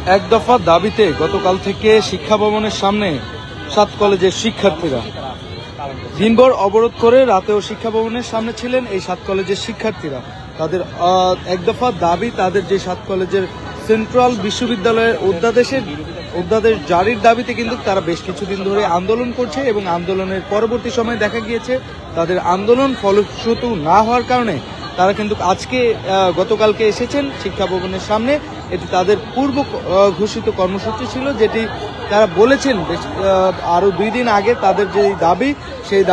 এক দফা দাবিতে গতকাল থেকে শিক্ষা ভবনের সামনে 7 কলেজের শিক্ষার্থীরা দিনভর অবরোধ করে রাতেও শিক্ষা ভবনের সামনে ছিলেন এই 7 কলেজের শিক্ষার্থীরা। তাদের এক দফা দাবি, তাদের যে 7 কলেজের সেন্ট্রাল বিশ্ববিদ্যালয়ের অধ্যাদেশ জারির দাবিতে কিন্তু তারা বেশ কিছুদিন ধরে আন্দোলন করছে এবং আন্দোলনের পরবর্তী সময়ে দেখা গিয়েছে তাদের আন্দোলন ফলপ্রসূ না হওয়ার কারণে তারা কিন্তু আজকে গতকালকে এসেছেন শিক্ষা ভবনের সামনে। এটি তাদের পূর্ব ঘোষিত কর্মসূচি ছিল, যেটি তারা বলেছেন আরো 2 দিন আগে তাদের যে দাবি, সেই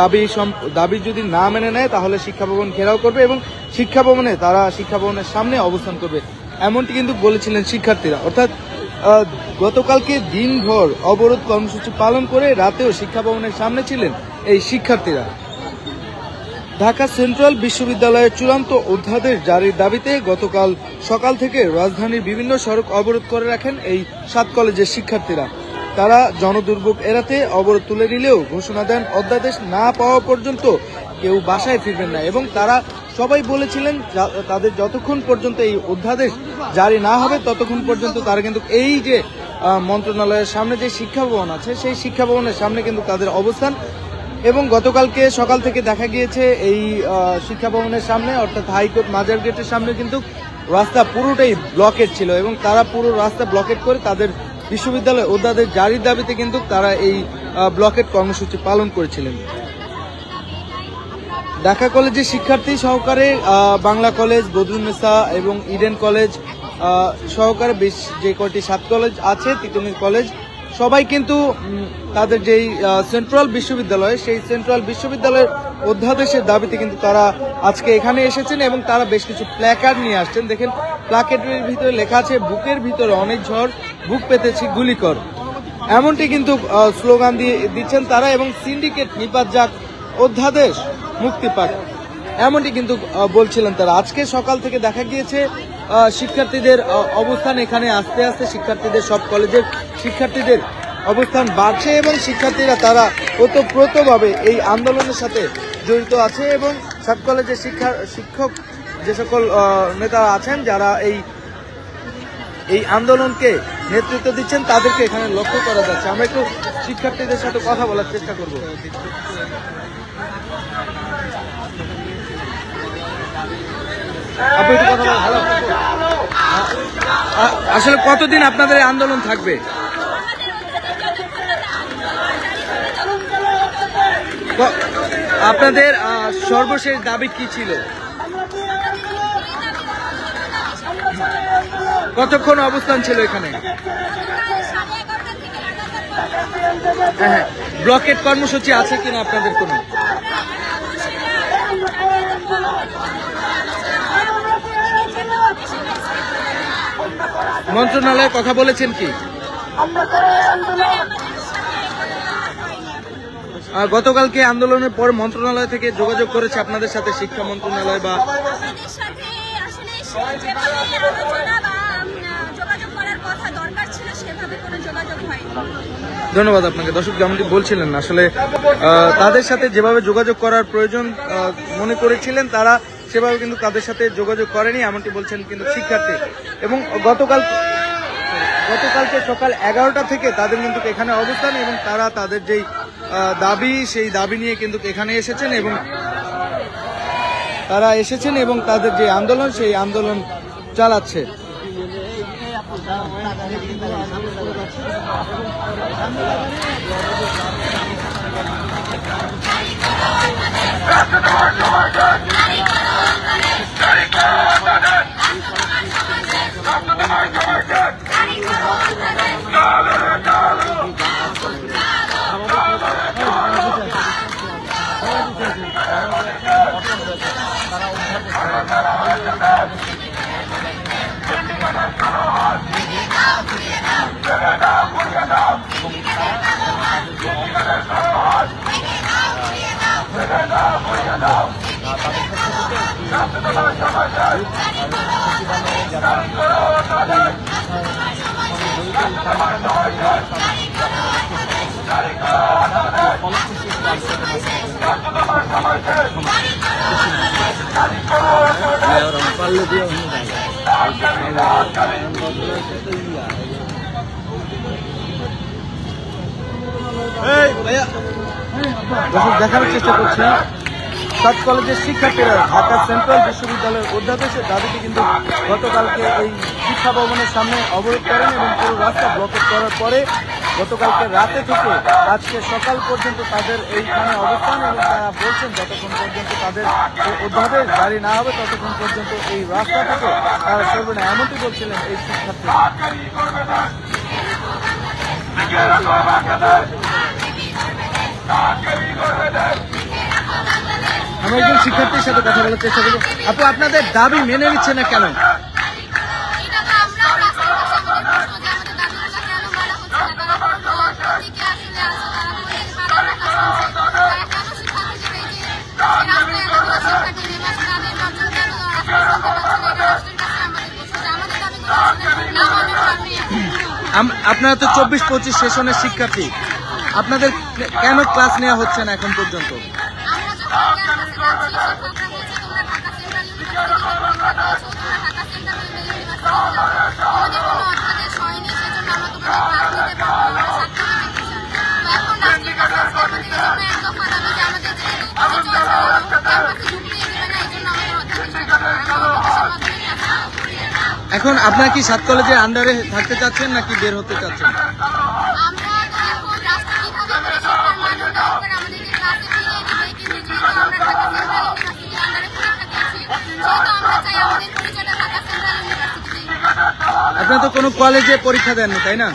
দাবি যদি না মেনে নেয় তাহলে শিক্ষা ভবন ঘেরাও করবে এবং শিক্ষা ভবনের সামনে অবস্থান করবে, এমনটি কিন্তু বলেছিলেন শিক্ষার্থীরা। অর্থাৎ গতকালকে দিনভর অবরোধ কর্মসূচি পালন করে রাতেও শিক্ষা ভবনের সামনে ছিলেন এই শিক্ষার্থীরা। ঢাকা সেন্ট্রাল বিশ্ববিদ্যালয়ের চূড়ান্ত অধ্যাদেশ জারির দাবিতে গতকাল সকাল থেকে রাজধানীর বিভিন্ন সড়ক অবরোধ করে রাখেন এই 7 কলেজের শিক্ষার্থীরা। তারা জনদুর্ভোগ এড়াতে অবরোধ তুলে নিলেও ঘোষণা দেন অধ্যাদেশ না পাওয়া পর্যন্ত কেউ বাসায় ফিরবেন না এবং তারা সবাই বলেছিলেন তাদের যতক্ষণ পর্যন্ত এই অধ্যাদেশ জারি না হবে ততক্ষণ পর্যন্ত তারা কিন্তু এই যে মন্ত্রণালয়ের সামনে যে শিক্ষা ভবন আছে সেই শিক্ষা ভবনের সামনে কিন্তু তাদের অবস্থান। এবং গতকালকে সকাল থেকে দেখা গিয়েছে এই শিক্ষা ভবনের সামনে অর্থাৎ হাইকোর্ট মাজার গেটের সামনে কিন্তু রাস্তা পুরোটাই ব্লকেট ছিল এবং তারা পুরো রাস্তা ব্লকেট করে তাদের বিশ্ববিদ্যালয় অধ্যাদেশ জারির দাবিতে কিন্তু তারা এই ব্লকেট কর্মসূচি পালন করেছিলেন। ঢাকা কলেজের শিক্ষার্থী সহকারে বাংলা কলেজ, বদরুন্নেসা এবং ইডেন কলেজ সহকারে বেশ যে কয়টি 7 কলেজ আছে, তিতুমির কলেজ, সবাই কিন্তু তাদের যেই সেন্ট্রাল বিশ্ববিদ্যালয় সেই সেন্ট্রাল বিশ্ববিদ্যালয়ের অধ্যাদেশের দাবিতে কিন্তু তারা আজকে এখানে এসেছেন এবং তারা বেশ কিছু প্ল্যাকার্ড নিয়ে আসছেন। দেখেন প্ল্যাকার্ডের ভিতরে লেখা আছে বুকের ভিতরে অনেক ঝড়, বুক পেতেছি গুলি কর, এমনটি কিন্তু স্লোগান দিচ্ছেন তারা এবং সিন্ডিকেট নিপাত যাক, অধ্যাদেশ মুক্তি পাক, এমনটি কিন্তু বলছিলেন তারা। আজকে সকাল থেকে দেখা গিয়েছে শিক্ষার্থীদের অবস্থান এখানে আস্তে আস্তে শিক্ষার্থীদের সব কলেজের শিক্ষার্থীদের অবস্থান বাড়ছে এবং শিক্ষার্থীরা তারা ওতপ্রোতভাবে এই আন্দোলনের সাথে জড়িত আছে এবং 7 কলেজের শিক্ষক যে সকল নেতা আছেন যারা এই আন্দোলনকে নেতৃত্ব দিচ্ছেন তাদেরকে এখানে লক্ষ্য করা যাচ্ছে। আমরা একটু শিক্ষার্থীদের সাথে কথা বলার চেষ্টা করব। আসলে কতদিন আপনাদের আন্দোলন থাকবে? আপনাদের সর্বশেষ দাবি কি ছিল? কতক্ষণ অবস্থান ছিল এখানে? হ্যাঁ, ব্লকেট কর্মসূচি আছে কিনা আপনাদের কোনো? মন্ত্রণালয়ে কথা বলেছেন কি? গতকালকে আন্দোলনের পর মন্ত্রণালয় থেকে যোগাযোগ করেছে আপনাদের সাথে শিক্ষা মন্ত্রণালয় বা ধন্যবাদ আপনাকে। দর্শক যেমনটি বলছিলেন আসলে তাদের সাথে যেভাবে যোগাযোগ করার প্রয়োজন মনে করেছিলেন তারা সেভাবে কিন্তু তাদের সাথে যোগাযোগ করেনি, এমনটি বলছেন কিন্তু শিক্ষার্থী। এবং গতকালকে সকাল 11টা থেকে তাদের কিন্তু এখানে অবস্থান এবং তারা তাদের যেই দাবি সেই দাবি নিয়ে কিন্তু এখানে এসেছেন এবং তাদের যে আন্দোলন সেই আন্দোলন চালাচ্ছে। দর্শক দেখানোর চেষ্টা করছি সাত কলেজের শিক্ষার্থীরা ঢাকা সেন্ট্রাল বিশ্ববিদ্যালয়ের অধ্যাদেশের দাবিতে কিন্তু গতকালকে এই শিক্ষা ভবনের সামনে অবরোধ করেন এবং পুরো রাস্তা ব্লকেট করার পরে গতকালকে রাতে থেকে আজকে সকাল পর্যন্ত তাদের এইখানে অবস্থান এবং তারা বলছেন যতক্ষণ পর্যন্ত তাদের অধ্যাদেশ জারি না হবে ততক্ষণ পর্যন্ত এই রাস্তা থেকে তারা সরবে না, এমনটি বলছিলেন এই শিক্ষার্থীরা। আমরা একজন শিক্ষার্থীর সাথে কথা বলার চেষ্টা করবো। আপু, আপনাদের দাবি মেনে নিচ্ছে না কেন? আপনারা তো 24-25 সেশনের শিক্ষার্থী, আপনাদের কেন ক্লাস নেওয়া হচ্ছে না এখন পর্যন্ত? এখন আপনারা কি সাত কলেজের আন্ডারে থাকতে চাচ্ছেন নাকি বের হতে চাচ্ছেন? আপনারা তো কোনো কলেজে পরীক্ষা দেননি, তাই না?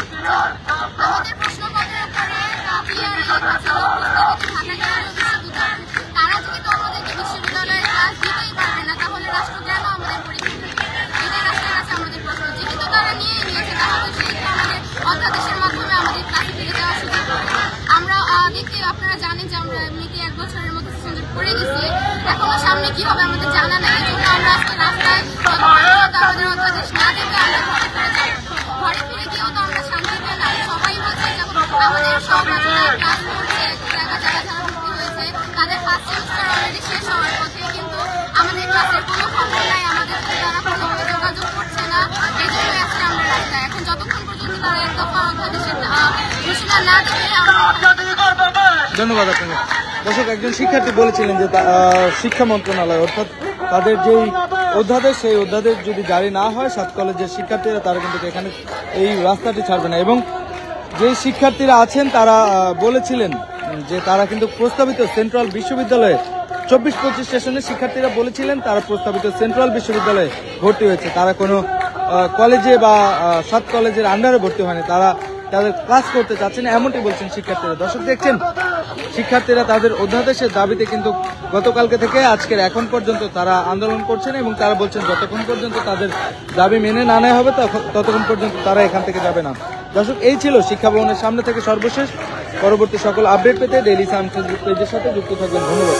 আপনারা জানেন যে আমরা এমনিতে 1 বছরের মতো সুযোগ পড়ে গেছি, এখনো সামনে কি হবে আমাদের জানা নেই। এই জন্য আমরা আজকে রাস্তায় আমাদের অধ্যাদেশ না দেবে আমরা ঘরে ফিরে যাবো। ঘরে ফিরে গিয়েও তো আমরা শান্তি পেয়ে না, সবাই বলছে যখন আমাদের সব ক্লাস করছে যারা ভর্তি হয়েছে তাদের ফার্স্ট সেমিস্টার অলরেডি শেষ হওয়ার পথে, কিন্তু আমাদের ক্লাসের কোনো খবর নাই, আমাদের তারা কোনোভাবে যোগাযোগ করছে না। এই জন্যই আজকে আমরা রাস্তায়। এখন যতক্ষণ পর্যন্ত তারা এক দফা অধ্যাদেশের ঘোষণা না দেবে আমরা। ধন্যবাদ আপনাকে। দর্শক, একজন শিক্ষার্থী বলেছিলেন যে শিক্ষা মন্ত্রণালয় অর্থাৎ তাদের যেই অধ্যাদেশ সেই অধ্যাদেশ যদি জারি না হয় সাত কলেজের শিক্ষার্থীরা তারা কিন্তু এখানে এই রাস্তাটি ছাড়বে না। এবং যেই শিক্ষার্থীরা আছেন তারা বলেছিলেন যে তারা কিন্তু প্রস্তাবিত সেন্ট্রাল বিশ্ববিদ্যালয়ে 24-25 সেশনের শিক্ষার্থীরা বলেছিলেন তারা প্রস্তাবিত সেন্ট্রাল বিশ্ববিদ্যালয়ে ভর্তি হয়েছে, তারা কোনো কলেজে বা সাত কলেজের আন্ডারে ভর্তি হয়নি, তারা তাদের ক্লাস করতে চাচ্ছেন, এমনটি বলছেন শিক্ষার্থীরা। দর্শক দেখছেন, শিক্ষার্থীরা তাদের অধ্যাদেশের দাবিতে কিন্তু গতকালকে থেকে আজকের এখন পর্যন্ত তারা আন্দোলন করছেন এবং তারা বলছেন যতক্ষণ পর্যন্ত তাদের দাবি মেনে না নেওয়া হবে ততক্ষণ পর্যন্ত তারা এখান থেকে যাবে না। দর্শক, এই ছিল শিক্ষা ভবনের সামনে থেকে সর্বশেষ। পরবর্তী সকল আপডেট পেতে ডেইলি সান ফেসবুক পেজের সাথে যুক্ত থাকবেন। ধন্যবাদ।